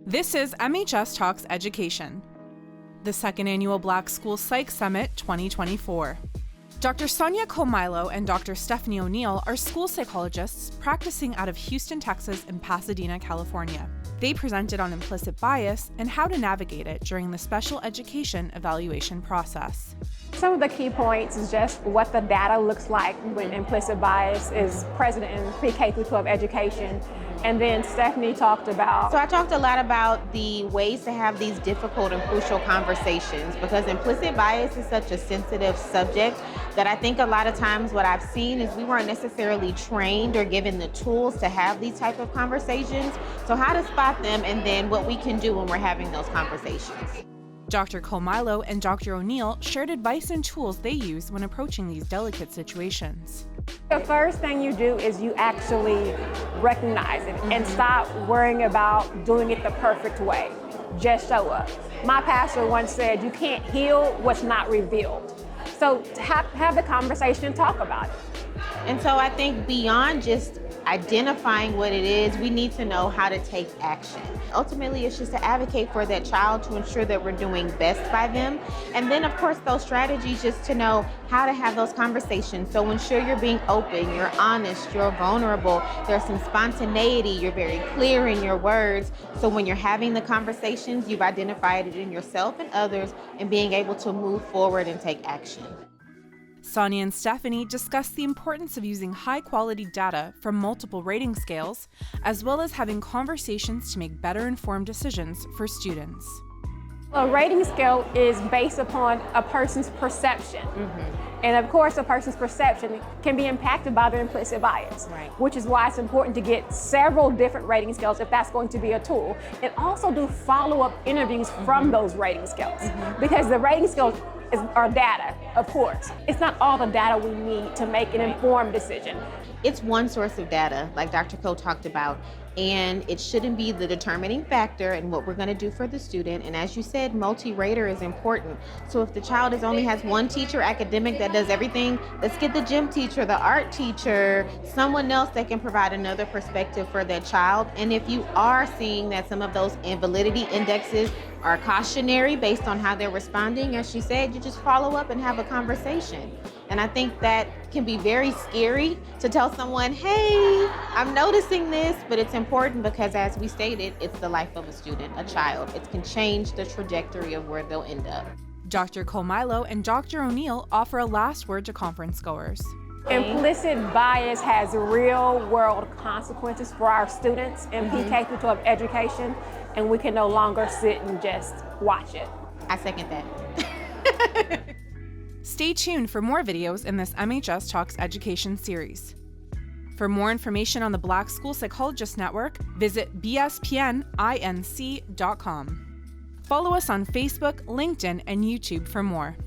This is MHS Talks Education, the second annual Black School Psych Summit 2024. Dr. Sonya Coe-Milo and Dr. Stephanie O'Neill are school psychologists practicing out of Houston, Texas and Pasadena, California. They presented on implicit bias and how to navigate it during the special education evaluation process. Some of the key points is just what the data looks like when implicit bias is present in pre-K through 12 education. And then Stephanie talked about... So I talked a lot about the ways to have these difficult and crucial conversations, because implicit bias is such a sensitive subject that I think a lot of times what I've seen is we weren't necessarily trained or given the tools to have these type of conversations. So how to spot them, and then what we can do when we're having those conversations. Dr. Coe-Milo and Dr. O'Neill shared advice and tools they use when approaching these delicate situations. The first thing you do is you actually recognize it and stop worrying about doing it the perfect way. Just show up. My pastor once said, you can't heal what's not revealed. So have the conversation and talk about it. And so I think beyond just identifying what it is, we need to know how to take action. Ultimately, it's just to advocate for that child to ensure that we're doing best by them. And then, of course, those strategies just to know how to have those conversations. So ensure you're being open, you're honest, you're vulnerable, there's some spontaneity, you're very clear in your words. So when you're having the conversations, you've identified it in yourself and others, and being able to move forward and take action. Sonya and Stephanie discussed the importance of using high-quality data from multiple rating scales, as well as having conversations to make better-informed decisions for students. A rating scale is based upon a person's perception. And of course, a person's perception can be impacted by their implicit bias, which is why it's important to get several different rating scales if that's going to be a tool. And also do follow-up interviews from those rating scales, because the rating scales are data, of course. It's not all the data we need to make an informed decision. It's one source of data, like Dr. Coe talked about, and it shouldn't be the determining factor in what we're going to do for the student. And as you said, multi-rater is important. So if the child only has one teacher, academic, that does everything, let's get the gym teacher, the art teacher, someone else that can provide another perspective for that child. And if you are seeing that some of those invalidity indexes are cautionary based on how they're responding, as she said, you just follow up and have a conversation. And I think that can be very scary to tell someone, hey, I'm noticing this, but it's important because, as we stated, it's the life of a student, a child. It can change the trajectory of where they'll end up. Dr. Coe-Milo and Dr. O'Neill offer a last word to conference goers. Implicit bias has real-world consequences for our students in pre-K through 12 education, and we can no longer sit and just watch it. I second that. Stay tuned for more videos in this MHS Talks Education series. For more information on the Black School Psychologist Network, visit BSPN INC.com. Follow us on Facebook, LinkedIn, and YouTube for more.